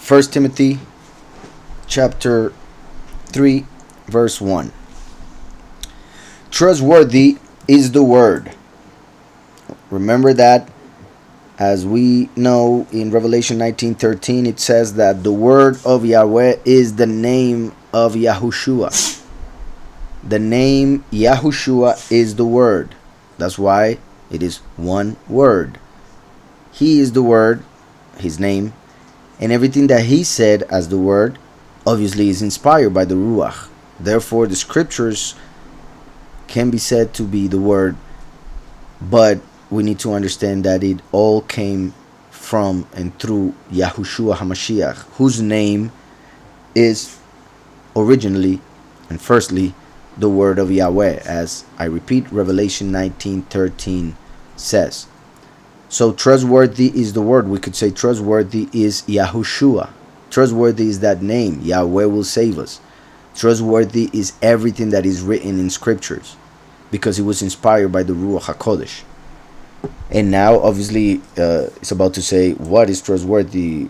1 Timothy chapter 3 verse 1. Trustworthy is the word. Remember that, as we know in Revelation 19:13, it says that the word of Yahweh is the name of Yahushua. The name Yahushua is the word. That's why it is one word. He is the word, his name, and everything that he said as the word obviously is inspired by the Ruach. Therefore, the scriptures can be said to be the word, but we need to understand that it all came from and through Yahushua HaMashiach, whose name is originally and firstly the word of Yahweh, as I repeat, Revelation 19:13 says. So trustworthy is the word. We could say trustworthy is Yahushua. Trustworthy is that name. Yahweh will save us. Trustworthy is everything that is written in scriptures, because it was inspired by the Ruach HaKodesh. And now, obviously, it's about to say what is trustworthy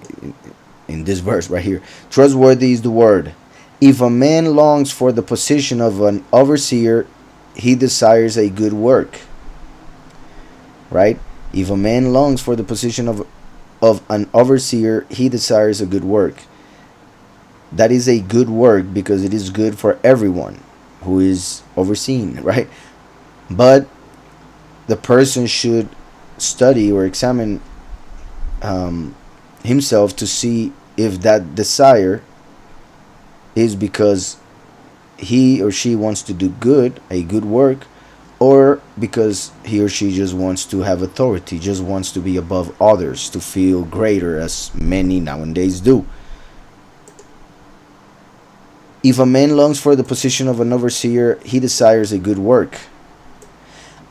in this verse right here. Trustworthy is the word. If a man longs for the position of an overseer, he desires a good work. Right? If a man longs for the position of an overseer, he desires a good work. That is a good work because it is good for everyone who is overseen, right? But the person should study or examine himself to see if that desire is because he or she wants to do good, a good work, or because he or she just wants to have authority, just wants to be above others, to feel greater, as many nowadays do. If a man longs for the position of an overseer, he desires a good work.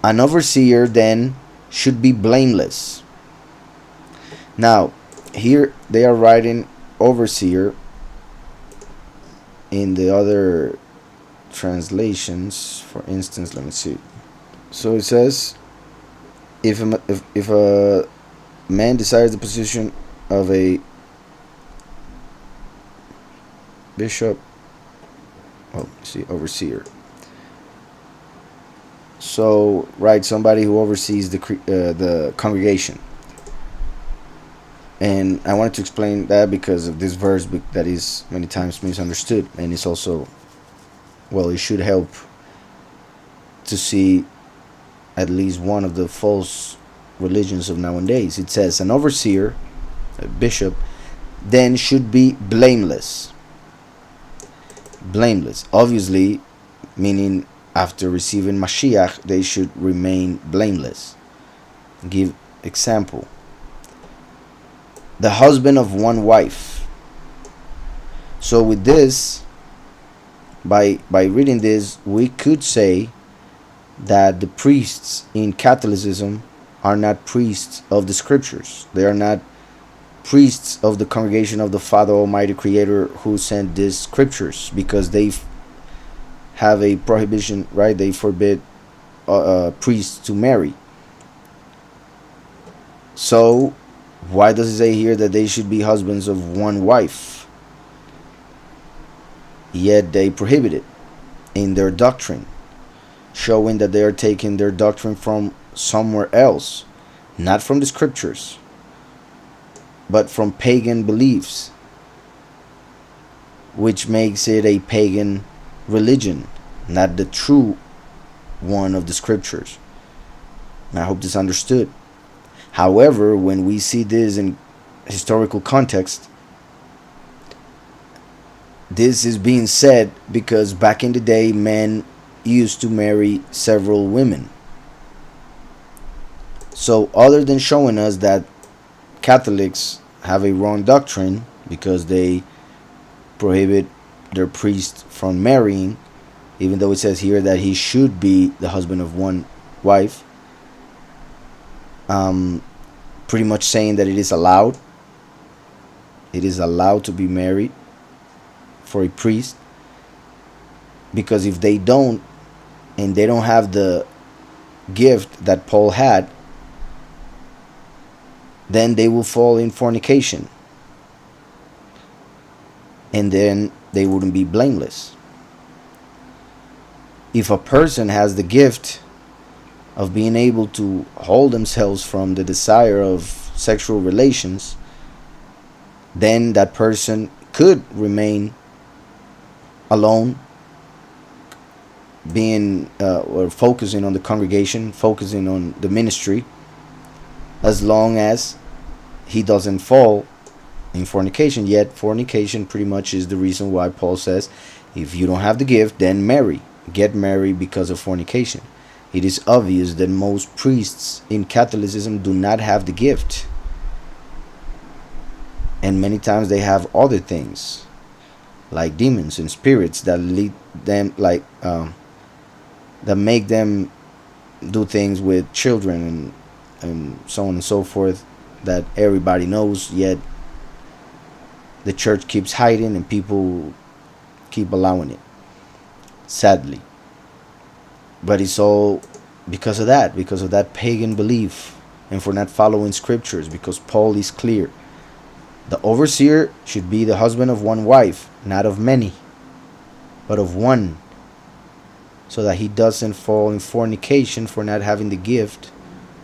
An overseer then should be blameless. Now, here they are writing overseer. In the other translations, for instance, let me see. So it says, if a man desires the position of a bishop, overseer. So, right, somebody who oversees the congregation. And I wanted to explain that because of this verse that is many times misunderstood, and it's also, well, it should help to see at least one of the false religions of nowadays. It says an overseer, a bishop, then should be blameless. Blameless, obviously, meaning after receiving Mashiach, they should remain blameless. Give example. The husband of one wife. So with this, by reading this, we could say that the priests in Catholicism are not priests of the scriptures. They are not priests of the congregation of the Father Almighty Creator who sent these scriptures, because they have a prohibition, right? They forbid priests to marry. So why does it say here that they should be husbands of one wife? Yet they prohibit it in their doctrine, showing that they are taking their doctrine from somewhere else, not from the scriptures, but from pagan beliefs, which makes it a pagan religion, not the true one of the scriptures. And I hope this is understood. However, when we see this in historical context, this is being said because back in the day, men used to marry several women. So other than showing us that Catholics have a wrong doctrine because they prohibit their priest from marrying, even though it says here that he should be the husband of one wife, pretty much saying that it is allowed to be married for a priest, because if they don't, and they don't have the gift that Paul had, then they will fall in fornication. and then they wouldn't be blameless. If a person has the gift of being able to hold themselves from the desire of sexual relations, then that person could remain alone, being or focusing on the congregation, focusing on the ministry, as long as he doesn't fall in fornication. Yet fornication pretty much is the reason why Paul says, if you don't have the gift, then marry. Get married because of fornication. It is obvious that most priests in Catholicism do not have the gift, and many times they have other things like demons and spirits that lead them, like that make them do things with children and so on and so forth, that everybody knows, yet the church keeps hiding and people keep allowing it, sadly. But it's all because of that pagan belief, and for not following scriptures, because Paul is clear. The overseer should be the husband of one wife, not of many, but of one, so that he doesn't fall in fornication for not having the gift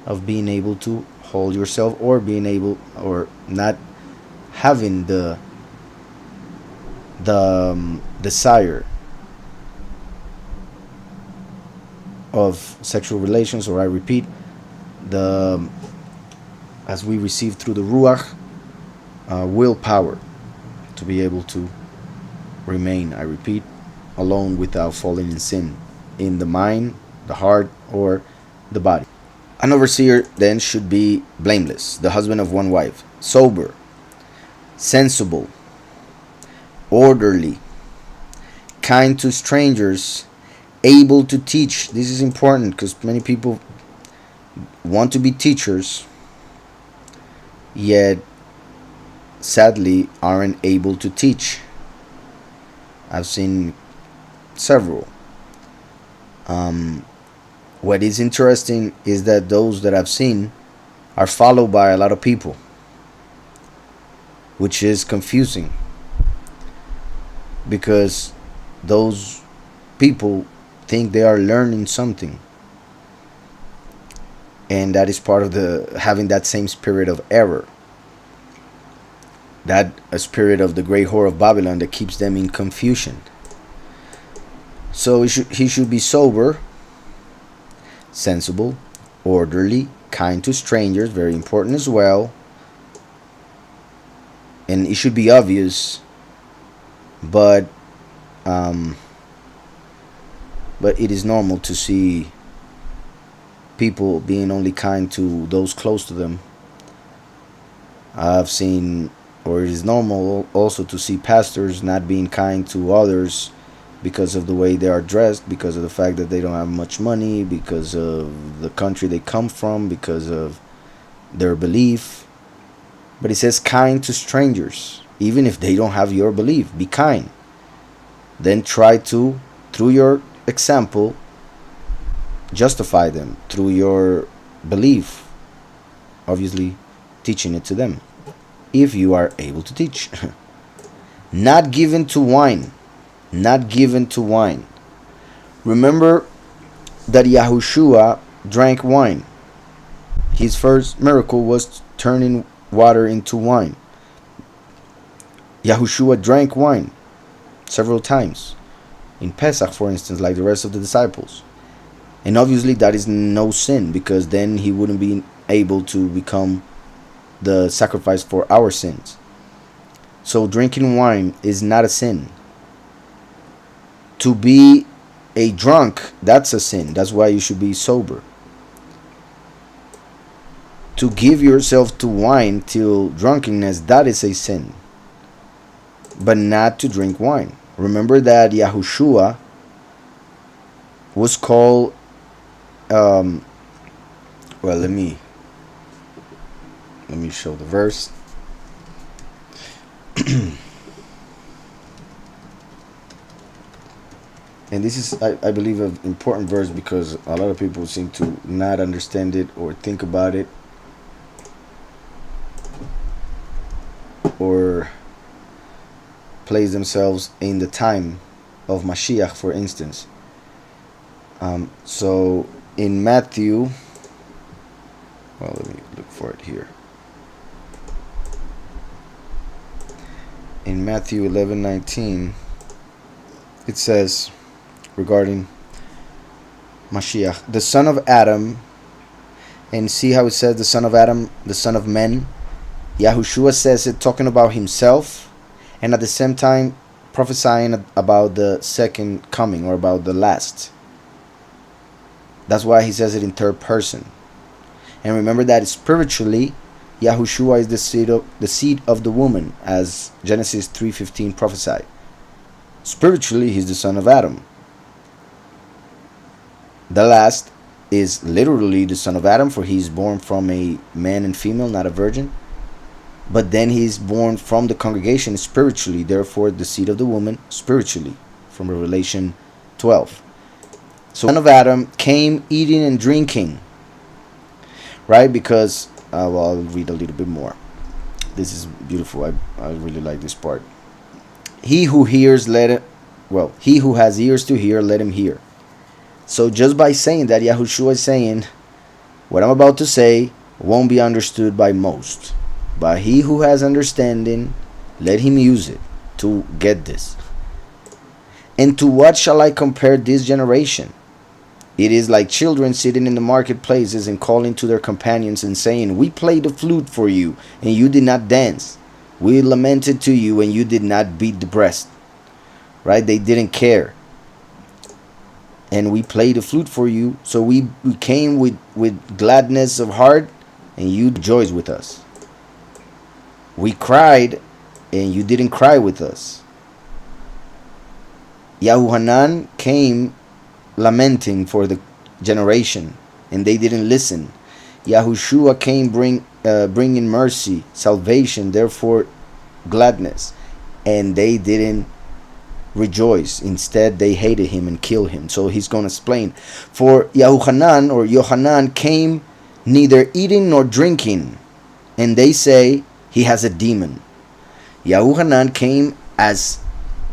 of being able to hold yourself, or being able, or not having the desire of sexual relations, or I repeat, as we receive through the Ruach, willpower to be able to remain, I repeat, alone without falling in sin in the mind, the heart, or the body. An overseer then should be blameless, the husband of one wife, sober, sensible, orderly, kind to strangers, able to teach. This is important because many people want to be teachers, yet sadly aren't able to teach. I've seen several. What is interesting is that those that I've seen are followed by a lot of people, which is confusing, because those people think they are learning something, and that is part of the having that same spirit of error, that a spirit of the great whore of Babylon that keeps them in confusion. So he should be sober, sensible, orderly, kind to strangers, very important as well, and it should be obvious, but it is normal to see people being only kind to those close to them. I've seen, or it is normal also to see pastors not being kind to others because of the way they are dressed, because of the fact that they don't have much money, because of the country they come from, because of their belief. But it says kind to strangers, even if they don't have your belief. Be kind. Then try to, through your example, justify them through your belief, obviously teaching it to them, if you are able to teach. Not given to wine. Not given to wine. Remember that Yahushua drank wine. His first miracle was turning water into wine. Yahushua drank wine several times. In Pesach, for instance, like the rest of the disciples. And obviously that is no sin, because then he wouldn't be able to become the sacrifice for our sins. So drinking wine is not a sin. To be a drunk, that's a sin. That's why you should be sober. To give yourself to wine till drunkenness, that is a sin. But not to drink wine. Remember that Yahushua was called, well, let me show the verse. And this is, I believe, an important verse, because a lot of people seem to not understand it or think about it, or place themselves in the time of Mashiach, for instance. So in Matthew, well, let me look for it here. In Matthew 11:19, it says regarding Mashiach, the son of Adam, and see how it says the son of Adam, the son of men. Yahushua says it talking about himself, and at the same time prophesying about the second coming, or about the last. That's why he says it in third person. And remember that spiritually, Yahushua is the seed of the woman, as Genesis 3:15 prophesied. Spiritually, he's the son of Adam. The last is literally the son of Adam, for he's born from a man and female, not a virgin. But then he's born from the congregation spiritually, therefore the seed of the woman spiritually, from Revelation 12. So the son of Adam came eating and drinking, right? Because well, I'll read a little bit more. This is beautiful. I really like this part. He who hears, he who has ears to hear, let him hear. So just by saying that, Yahushua is saying, what I'm about to say won't be understood by most. But he who has understanding, let him use it to get this. And to what shall I compare this generation? It is like children sitting in the marketplaces and calling to their companions and saying, we played the flute for you, and you did not dance. We lamented to you, and you did not beat the breast. Right? They didn't care. And we played the flute for you, so we came with gladness of heart, and you rejoiced with us. We cried, and you didn't cry with us. Yahuhanan came lamenting for the generation, and they didn't listen. Yahushua came bringing mercy, salvation, therefore gladness, and they didn't rejoice. Instead, they hated him and killed him. So he's going to explain. For Yahuhanan or Yohanan came neither eating nor drinking, and they say he has a demon. Yahuhanan came as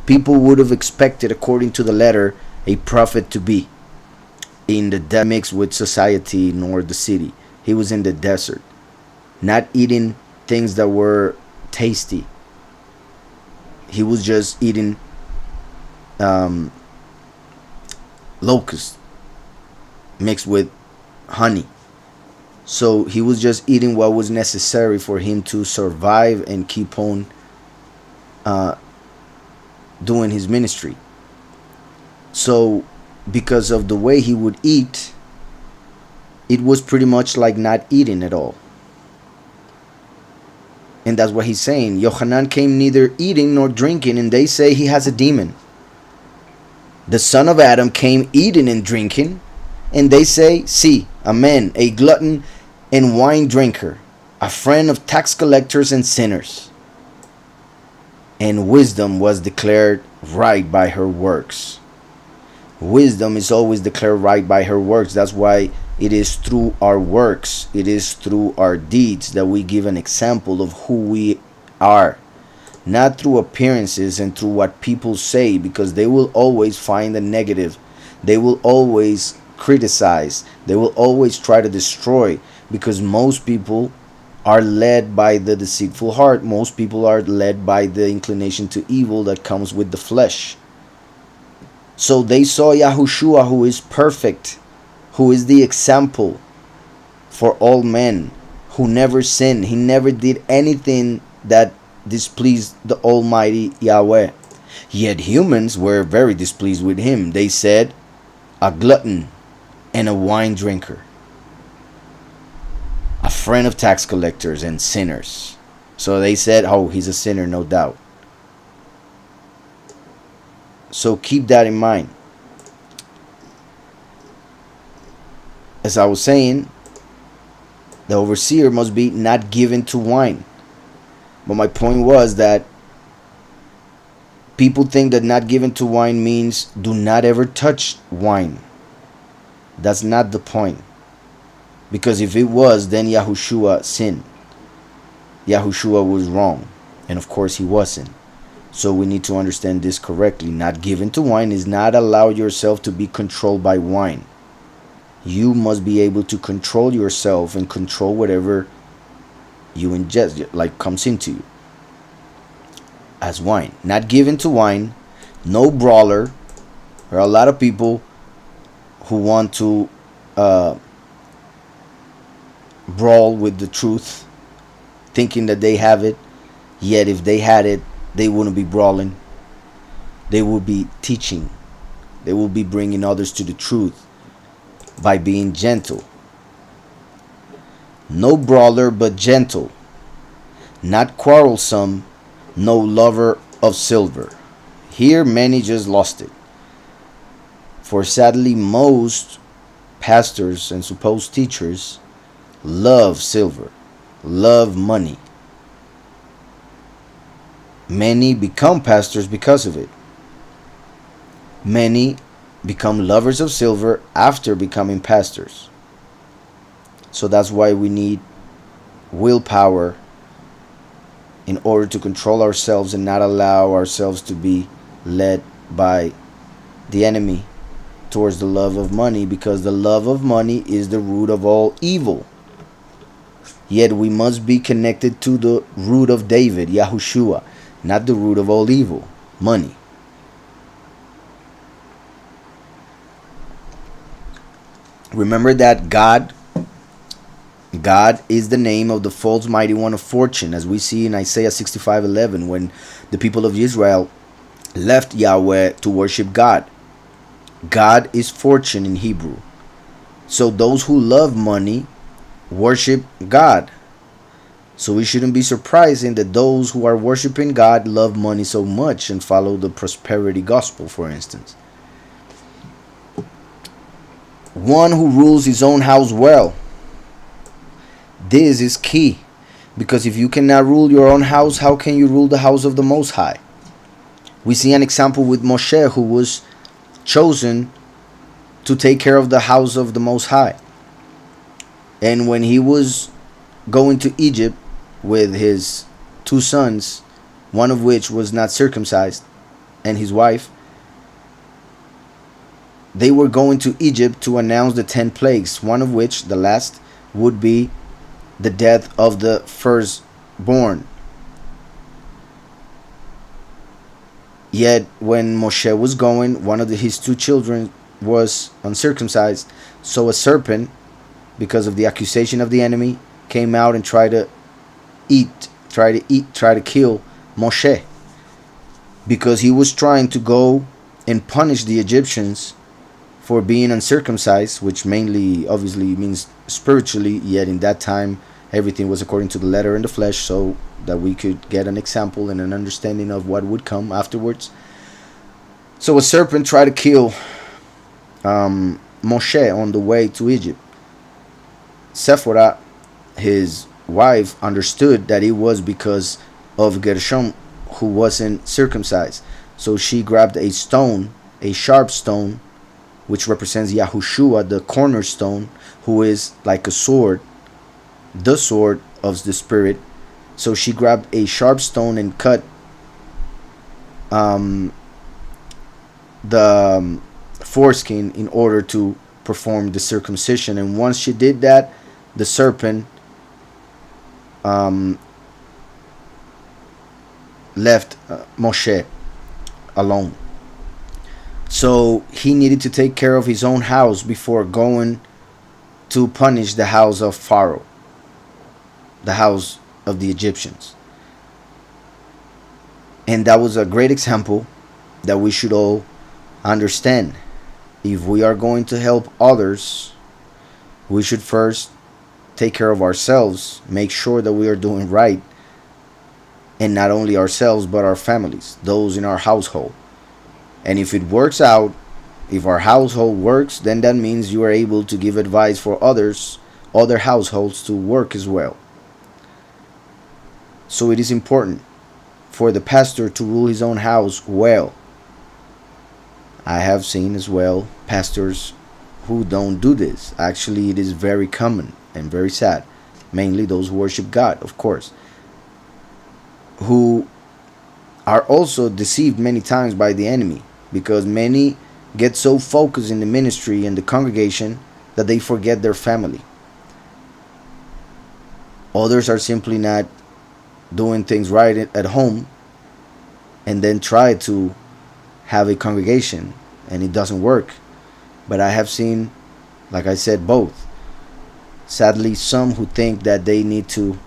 people would have expected, according to the letter, a prophet to be, in the mix with society nor the city. He was in the desert, not eating things that were tasty. He was just eating locusts mixed with honey. So he was just eating what was necessary for him to survive and keep on doing his ministry. So because of the way he would eat, it was pretty much like not eating at all. And that's what he's saying. Yohanan came neither eating nor drinking, and they say he has a demon. The son of Adam came eating and drinking, and they say, see, a man, a glutton and wine drinker, a friend of tax collectors and sinners. And wisdom was declared right by her works. Wisdom is always declared right by her works. That's why it is through our works, it is through our deeds that we give an example of who we are. Not through appearances and through what people say, because they will always find the negative. They will always criticize. They will always try to destroy, because most people are led by the deceitful heart. Most people are led by the inclination to evil that comes with the flesh. So they saw Yahushua, who is perfect, who is the example for all men, who never sinned. He never did anything that displeased the Almighty Yahweh. Yet humans were very displeased with him. They said, a glutton and a wine drinker, a friend of tax collectors and sinners. So they said, oh, he's a sinner, no doubt. So keep that in mind. As I was saying, the overseer must be not given to wine. But my point was that people think that not given to wine means do not ever touch wine. That's not the point. Because if it was, then Yahushua sinned. Yahushua was wrong. And of course he wasn't. So we need to understand this correctly. Not given to wine is not allow yourself to be controlled by wine. You must be able to control yourself and control whatever you ingest, like comes into you as wine. Not given to wine, no brawler. There are a lot of people who want to brawl with the truth, thinking that they have it, yet if they had it, they wouldn't be brawling. They would be teaching. They will be bringing others to the truth by being gentle. No brawler, but gentle. Not quarrelsome, no lover of silver. Here many just lost it. For sadly most pastors and supposed teachers love silver, love money. Many become pastors because of it. Many become lovers of silver after becoming pastors. So that's why we need willpower in order to control ourselves and not allow ourselves to be led by the enemy towards the love of money, because the love of money is the root of all evil. Yet we must be connected to the root of David, Yahushua, not the root of all evil, money. Remember that God is the name of the false mighty one of fortune, as we see in Isaiah 65:11, when the people of Israel left Yahweh to worship God. God is fortune in Hebrew. So those who love money worship God. So we shouldn't be surprising that those who are worshiping God love money so much and follow the prosperity gospel, for instance. One who rules his own house well. This is key, because if you cannot rule your own house, how can you rule the house of the Most High? We see an example with Moshe, who was chosen to take care of the house of the Most High. And when he was going to Egypt with his two sons, one of which was not circumcised, and his wife, they were going to Egypt to announce the 10 plagues, one of which, the last, would be the death of the firstborn. Yet when Moshe was going, one of his two children was uncircumcised. So a serpent, because of the accusation of the enemy, came out and tried to kill Moshe, because he was trying to go and punish the Egyptians for being uncircumcised, which mainly obviously means spiritually, yet in that time everything was according to the letter and the flesh, so that we could get an example and an understanding of what would come afterwards. So a serpent tried to kill Moshe on the way to Egypt. Sephora, his wife, understood that it was because of Gershom, who wasn't circumcised. So she grabbed a stone, a sharp stone, which represents Yahushua, the cornerstone, who is like a sword, the sword of the Spirit. So she grabbed a sharp stone and cut the foreskin in order to perform the circumcision. And once she did that, the serpent left Moshe alone. So he needed to take care of his own house before going to punish the house of Pharaoh, the house of the Egyptians. And that was a great example that we should all understand. If we are going to help others, we should first take care of ourselves, make sure that we are doing right, and not only ourselves but our families, those in our household. And if it works out, if our household works, then that means you are able to give advice for others, other households to work as well. So it is important for the pastor to rule his own house well. I have seen as well pastors who don't do this. Actually, it is very common and very sad. Mainly those who worship God, of course, who are also deceived many times by the enemy, because many get so focused in the ministry and the congregation that they forget their family. Others are simply not doing things right at home and then try to have a congregation, and it doesn't work. But I have seen, like I said, both. Sadly, some who think that they need to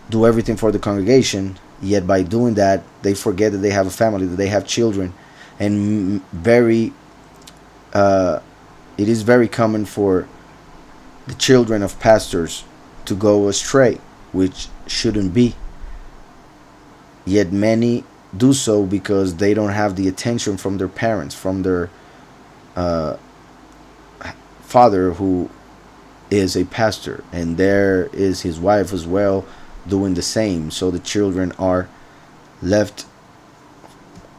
do everything for the congregation, yet by doing that they forget that they have a family, that they have children. And it is very common for the children of pastors to go astray, which shouldn't be. Yet many do so because they don't have the attention from their parents, from their father, who is a pastor, and there is his wife as well doing the same. So the children are left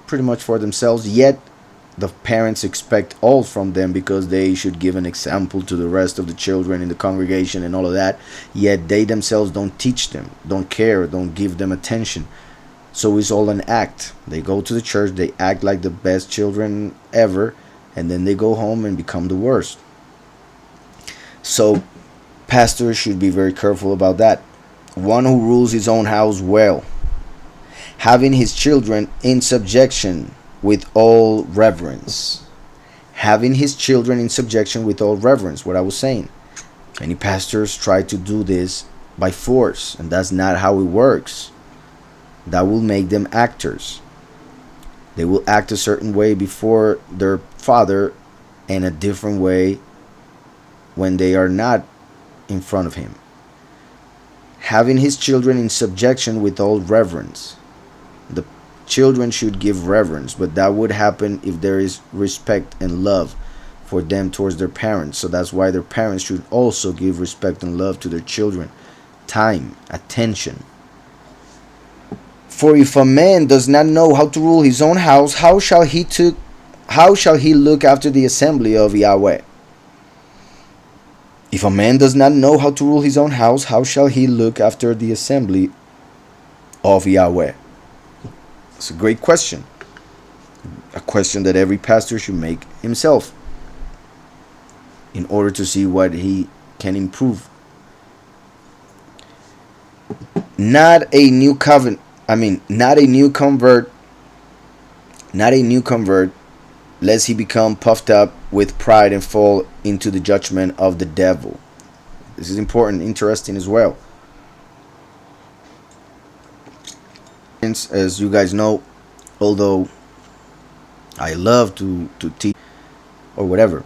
pretty much for themselves, yet the parents expect all from them because they should give an example to the rest of the children in the congregation and all of that, yet they themselves don't teach them, don't care, don't give them attention. So it's all an act. They go to the church, they act like the best children ever, and then they go home and become the worst. So pastors should be very careful about that. One who rules his own house well, having his children in subjection with all reverence. Having his children in subjection with all reverence, what I was saying. Many pastors try to do this by force, and that's not how it works. That will make them actors. They will act a certain way before their father and a different way when they are not in front of him. Having his children in subjection with all reverence. The children should give reverence, but that would happen if there is respect and love for them towards their parents. So that's why their parents should also give respect and love to their children. Time, attention. For if a man does not know how to rule his own house, how shall he look after the assembly of Yahweh? If a man does not know how to rule his own house, how shall he look after the assembly of Yahweh? It's a great question. A question that every pastor should make himself in order to see what he can improve. Not a new convert, lest he become puffed up with pride and fall into the judgment of the devil. This is important, interesting as well. As you guys know, although I love to teach or whatever,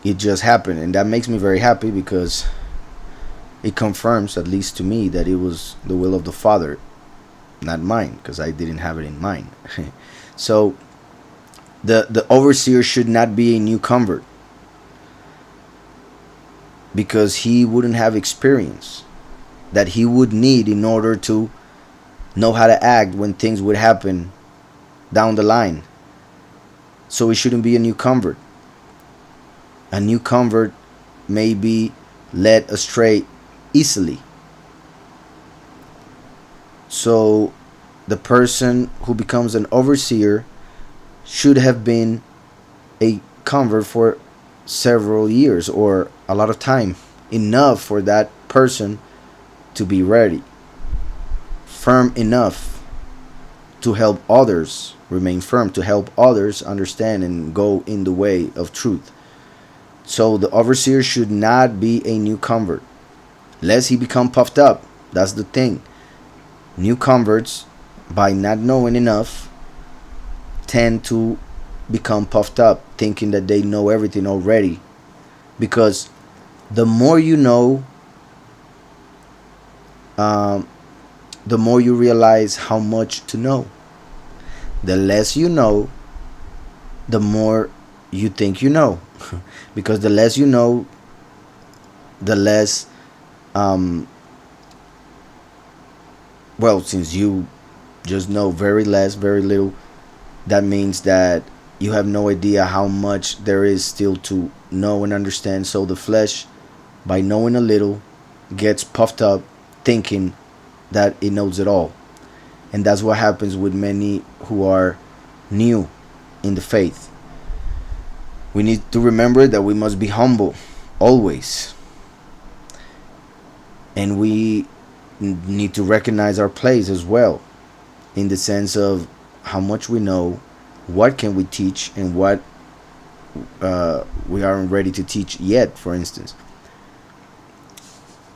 it just happened, and that makes me very happy because it confirms, at least to me, that it was the will of the Father, not mine, because I didn't have it in mind. So the overseer should not be a new convert, because he wouldn't have experience that he would need in order to know how to act when things would happen down the line. So he shouldn't be a new convert. A new convert may be led astray easily. So the person who becomes an overseer should have been a convert for several years or a lot of time, enough for that person to be ready, firm enough to help others remain firm, to help others understand and go in the way of truth. So the overseer should not be a new convert, lest he become puffed up. That's the thing. New converts, by not knowing enough, tend to become puffed up, thinking that they know everything already. Because the more you know, the more you realize how much to know. The less you know, the more you think you know. Because the less you know, the less since you just know very little, that means that you have no idea how much there is still to know and understand. So the flesh, by knowing a little, gets puffed up, thinking that it knows it all. And that's what happens with many who are new in the faith. We need to remember that we must be humble always. And we need to recognize our place as well, in the sense of how much we know, what can we teach, and what we aren't ready to teach yet. For instance,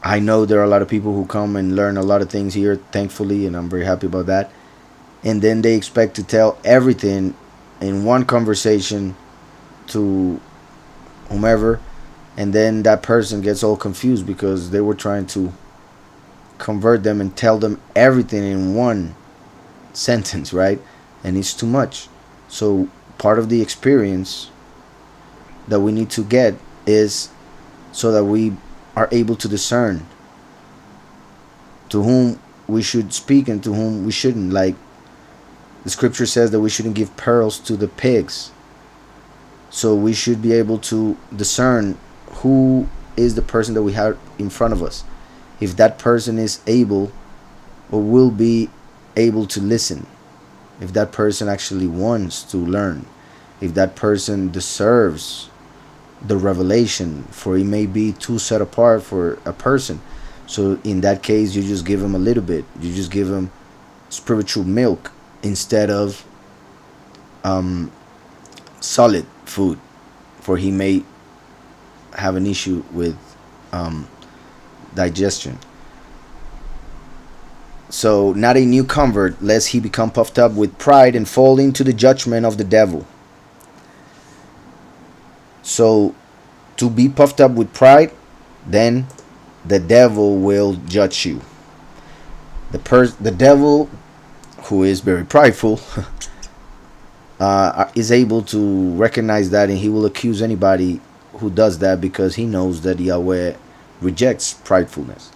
I know there are a lot of people who come and learn a lot of things here, thankfully, and I'm very happy about that. And then they expect to tell everything in one conversation to whomever, and then that person gets all confused because they were trying to convert them and tell them everything in one sentence, right? And it's too much. So part of the experience that we need to get is so that we are able to discern to whom we should speak and to whom we shouldn't. Like the scripture says that we shouldn't give pearls to the pigs. So we should be able to discern who is the person that we have in front of us. If that person is able or will be able to listen. If that person actually wants to learn. If that person deserves the revelation, for it may be too set apart for a person. So in that case, you just give him a little bit. You just give him spiritual milk instead of solid food, for he may have an issue with digestion. So not a new convert, lest he become puffed up with pride and fall into the judgment of the devil. So to be puffed up with pride, then the devil will judge you. The devil, who is very prideful, is able to recognize that, and he will accuse anybody who does that, because he knows that Yahweh rejects pridefulness.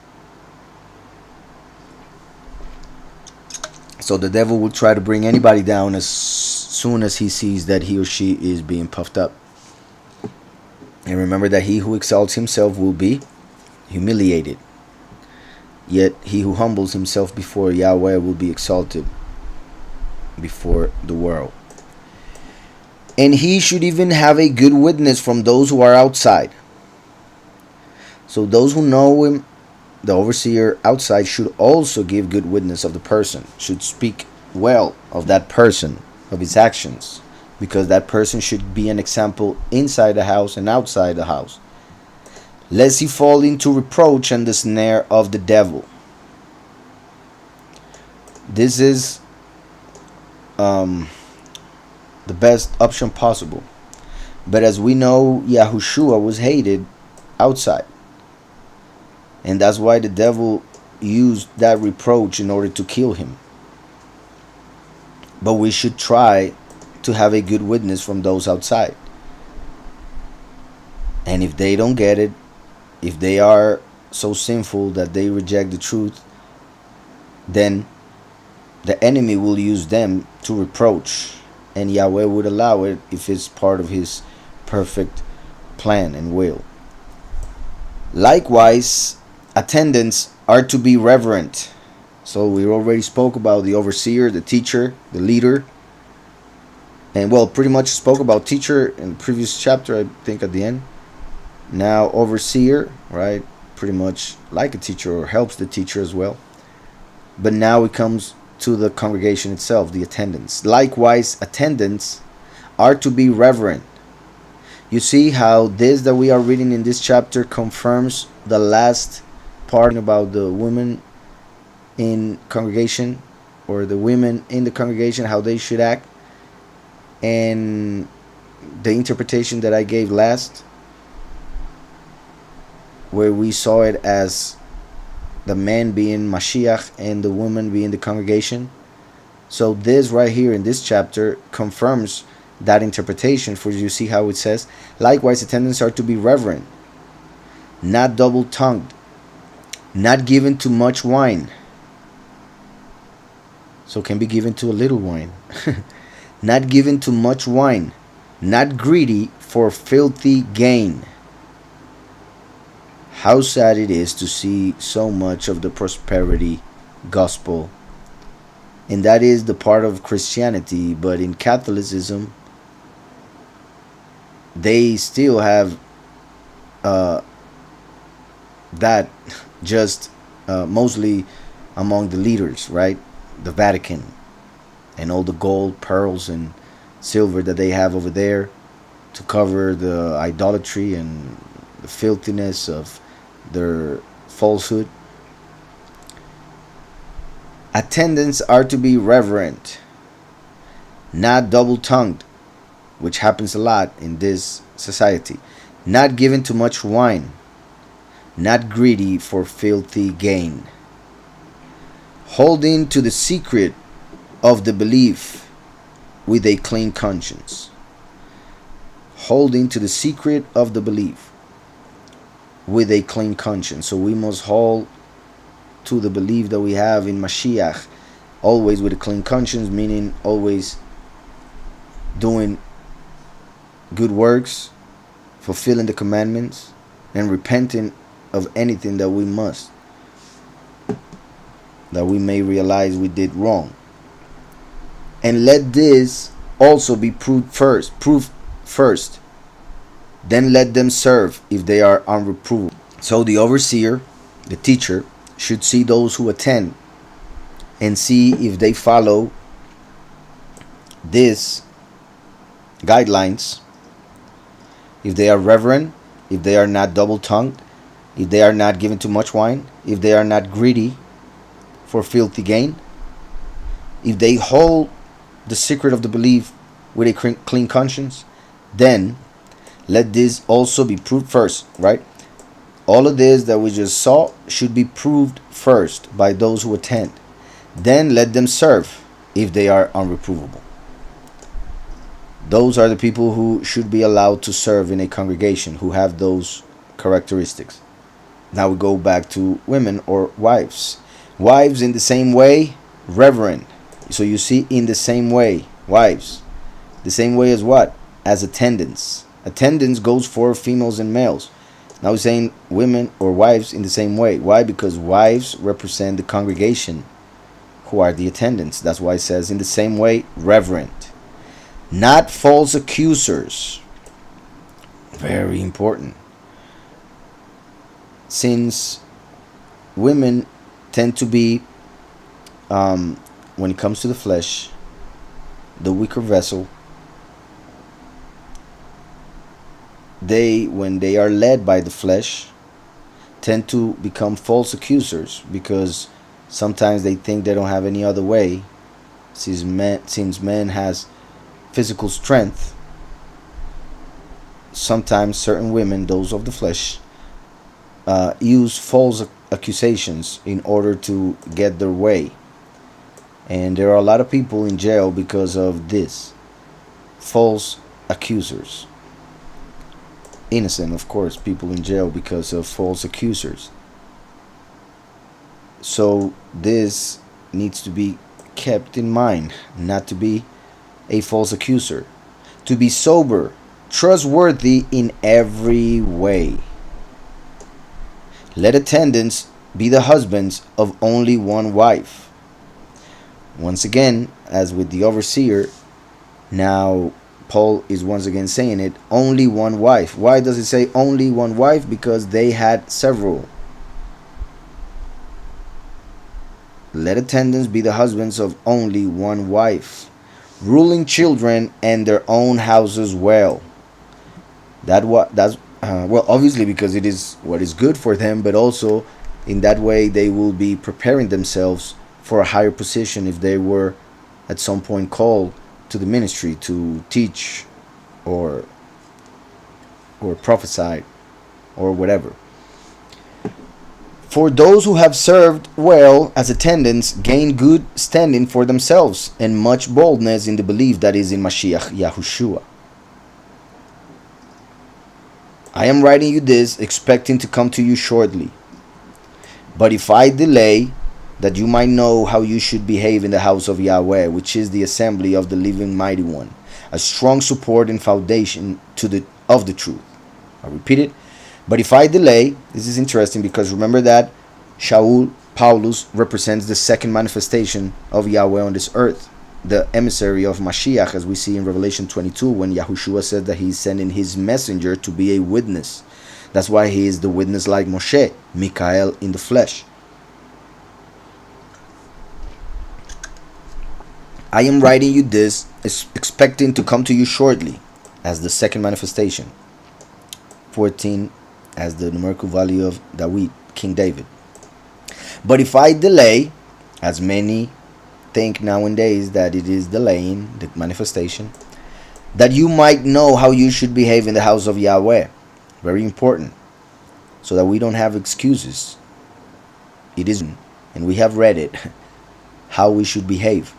So the devil will try to bring anybody down as soon as he sees that he or she is being puffed up. And remember that he who exalts himself will be humiliated. Yet he who humbles himself before Yahweh will be exalted before the world. And he should even have a good witness from those who are outside. So those who know him, the overseer outside, should also give good witness of the person, should speak well of that person, of his actions, because that person should be an example inside the house and outside the house, lest he fall into reproach and the snare of the devil. This is the best option possible. But as we know, Yahushua was hated outside. And that's why the devil used that reproach in order to kill him. But we should try to have a good witness from those outside. And if they don't get it, if they are so sinful that they reject the truth, then the enemy will use them to reproach. And Yahweh would allow it if it's part of his perfect plan and will. Likewise, attendants are to be reverent. So we already spoke about the overseer, the teacher, the leader. And well, pretty much spoke about teacher in the previous chapter, I think, at the end. Now overseer, right? Pretty much like a teacher, or helps the teacher as well. But now it comes to the congregation itself, the attendants. Likewise, attendants are to be reverent. You see how this that we are reading in this chapter confirms the last part about the women in congregation, or the women in the congregation, how they should act, and the interpretation that I gave last, where we saw it as the man being Mashiach and the woman being the congregation. So this right here in this chapter confirms that interpretation, for you see how it says, likewise attendants are to be reverent, not double-tongued, not given to much wine. So can be given to a little wine. Not given to much wine, not greedy for filthy gain. How sad it is to see so much of the prosperity gospel and that is the part of Christianity. But in Catholicism, they still have that, just mostly among the leaders, right? The Vatican and all the gold, pearls, and silver that they have over there to cover the idolatry and the filthiness of their falsehood. Attendants are to be reverent, not double-tongued, which happens a lot in this society, not given to much wine, not greedy for filthy gain, holding to the secret of the belief with a clean conscience. Holding to the secret of the belief with a clean conscience. So we must hold to the belief that we have in Mashiach always with a clean conscience, meaning always doing good works, fulfilling the commandments, and repenting of anything that we must, that we may realize we did wrong. And let this also be proved first. Then let them serve if they are unreprovable. So the overseer, the teacher, should see those who attend and see if they follow these guidelines, if they are reverent, if they are not double-tongued, if they are not given to much wine, if they are not greedy for filthy gain, if they hold the secret of the belief with a clean conscience, then let this also be proved first, right? All of this that we just saw should be proved first by those who attend. Then let them serve if they are unreprovable. Those are the people who should be allowed to serve in a congregation, who have those characteristics. Now we go back to women or wives. Wives, in the same way, reverent. So you see, in the same way, wives. The same way as what? As attendants. Attendance goes for females and males. Now we're saying women or wives in the same way. Why? Because wives represent the congregation, who are the attendants. That's why it says in the same way, reverent. Not false accusers. Very important. Since women tend to be, when it comes to the flesh, the weaker vessel, they, when they are led by the flesh, tend to become false accusers, because sometimes they think they don't have any other way. Since man has physical strength, sometimes certain women, those of the flesh, use false accusations in order to get their way. And there are a lot of people in jail because of this. False accusers. Innocent, of course, people in jail because of false accusers. So this needs to be kept in mind, not to be a false accuser. To be sober, trustworthy in every way. Let attendants be the husbands of only one wife. Once again, as with the overseer, now Paul is once again saying it, only one wife. Why does it say only one wife? Because they had several. Let attendants be the husbands of only one wife, ruling children and their own houses well. That's well, obviously, because it is what is good for them, but also in that way they will be preparing themselves for a higher position if they were at some point called to the ministry to teach or prophesy or whatever. For those who have served well as attendants gain good standing for themselves and much boldness in the belief that is in Mashiach Yahushua. I am writing you this, expecting to come to you shortly. But if I delay, that you might know how you should behave in the house of Yahweh, which is the assembly of the living mighty one, a strong support and foundation of the truth. I repeat it. But if I delay, this is interesting, because remember that Shaul, Paulus, represents the second manifestation of Yahweh on this earth, the emissary of Mashiach, as we see in Revelation 22, when Yahushua said that he's sending his messenger to be a witness. That's why he is the witness like Moshe, Mikael in the flesh. I am writing you this, expecting to come to you shortly, as the second manifestation. 14, as the numerical value of David, King David. But if I delay, as many think nowadays that it is delaying the manifestation, that you might know how you should behave in the house of Yahweh. Very important, so that we don't have excuses. It isn't, and we have read it, how we should behave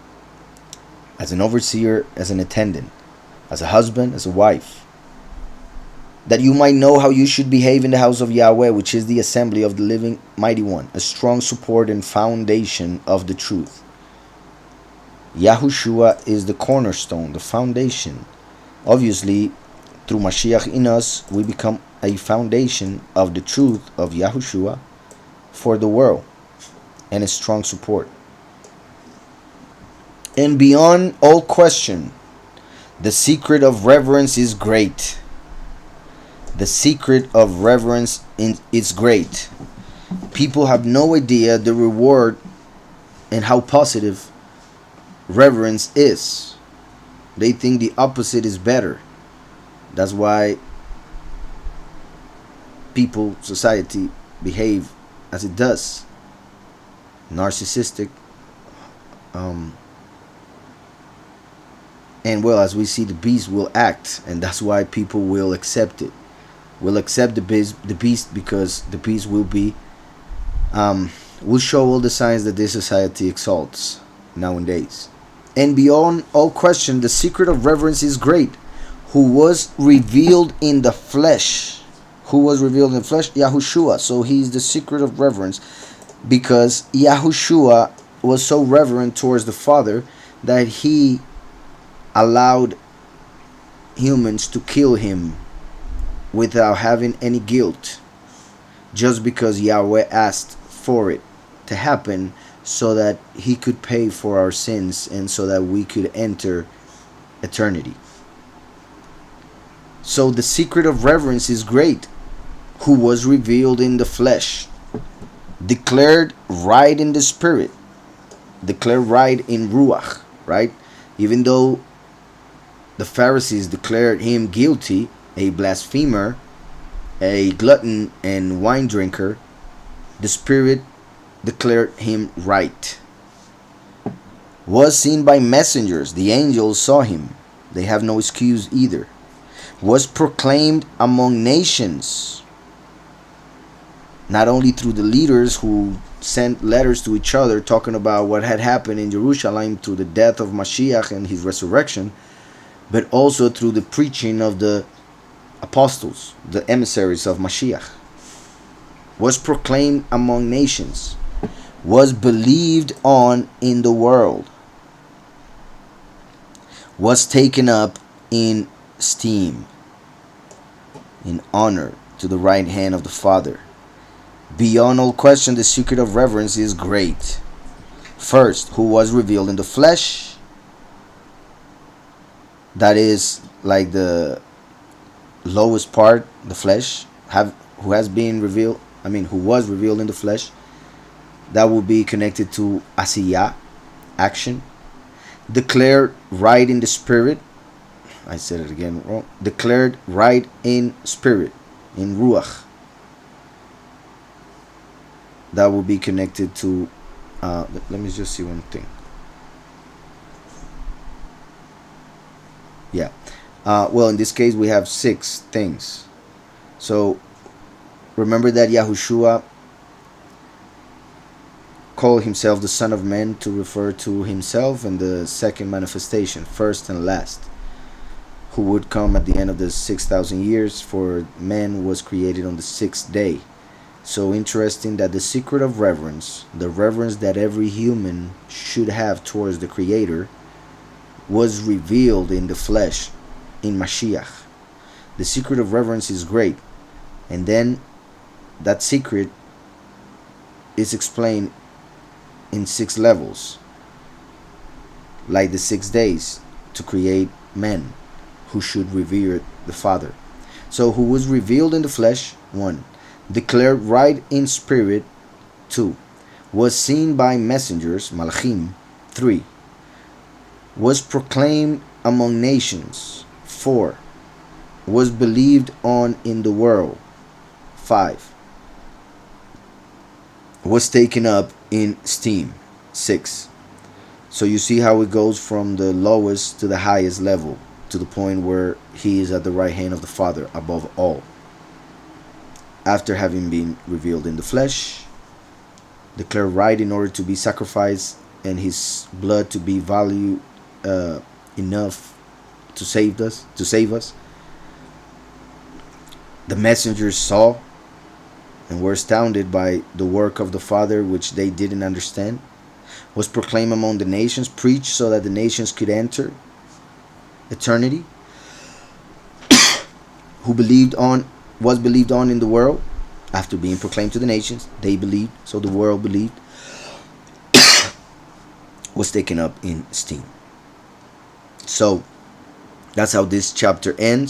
as an overseer, as an attendant, as a husband, as a wife. That you might know how you should behave in the house of Yahweh, which is the assembly of the living mighty one, a strong support and foundation of the truth. Yahushua is the cornerstone, the foundation. Obviously, through Mashiach in us, we become a foundation of the truth of Yahushua for the world, and a strong support. And beyond all question, the secret of reverence is great. The secret of reverence is great. People have no idea the reward and how positive reverence is. They think the opposite is better. That's why people, society, behave as it does. Narcissistic. And well, as we see, the beast will act, and that's why people will accept it. Will accept the beast because the beast will be will show all the signs that this society exalts nowadays. And beyond all question, the secret of reverence is great, who was revealed in the flesh. Who was revealed in the flesh? Yahushua. So he's the secret of reverence, because Yahushua was so reverent towards the Father that he allowed humans to kill him without having any guilt, just because Yahweh asked for it to happen, so that he could pay for our sins and so that we could enter eternity. So the secret of reverence is great, who was revealed in the flesh, declared right in the spirit, declared right in Ruach, right? Even though the Pharisees declared him guilty, a blasphemer, a glutton and wine drinker, the Spirit declared him right. Was seen by messengers, the angels saw him, they have no excuse either. Was proclaimed among nations, not only through the leaders who sent letters to each other talking about what had happened in Jerusalem through the death of Mashiach and his resurrection, but also through the preaching of the apostles, the emissaries of Mashiach. Was proclaimed among nations, was believed on in the world, was taken up in esteem, in honor to the right hand of the Father. Beyond all question, the secret of reverence is great. First, who was revealed in the flesh, that is like the lowest part, the flesh, who was revealed in the flesh. That will be connected to asiyah, action. Declared right in the spirit. I said it again wrong. Declared right in spirit, in ruach. That will be connected to let me just see one thing. Yeah. Well, in this case, we have 6 things. So, remember that Yahushua called himself the Son of Man to refer to himself and the second manifestation, first and last, who would come at the end of the 6,000 years, for man was created on the 6th day. So interesting that the secret of reverence, the reverence that every human should have towards the Creator, was revealed in the flesh, in Mashiach. The secret of reverence is great. And then that secret is explained in 6 levels, like the 6 days to create men who should revere the Father. So who was revealed in the flesh, 1. Declared right in spirit, 2. Was seen by messengers, malachim, 3. Was proclaimed among nations, 4. Was believed on in the world, 5. Was taken up in esteem, 6. So you see how it goes from the lowest to the highest level, to the point where he is at the right hand of the Father above all. After having been revealed in the flesh, declared right in order to be sacrificed, and his blood to be valued enough to save us. The messengers saw and were astounded by the work of the Father, which they didn't understand. Was proclaimed among the nations, preached so that the nations could enter eternity. Was believed on in the world. After being proclaimed to the nations, they believed, so the world believed. Was taken up in esteem. So that's how this chapter ends.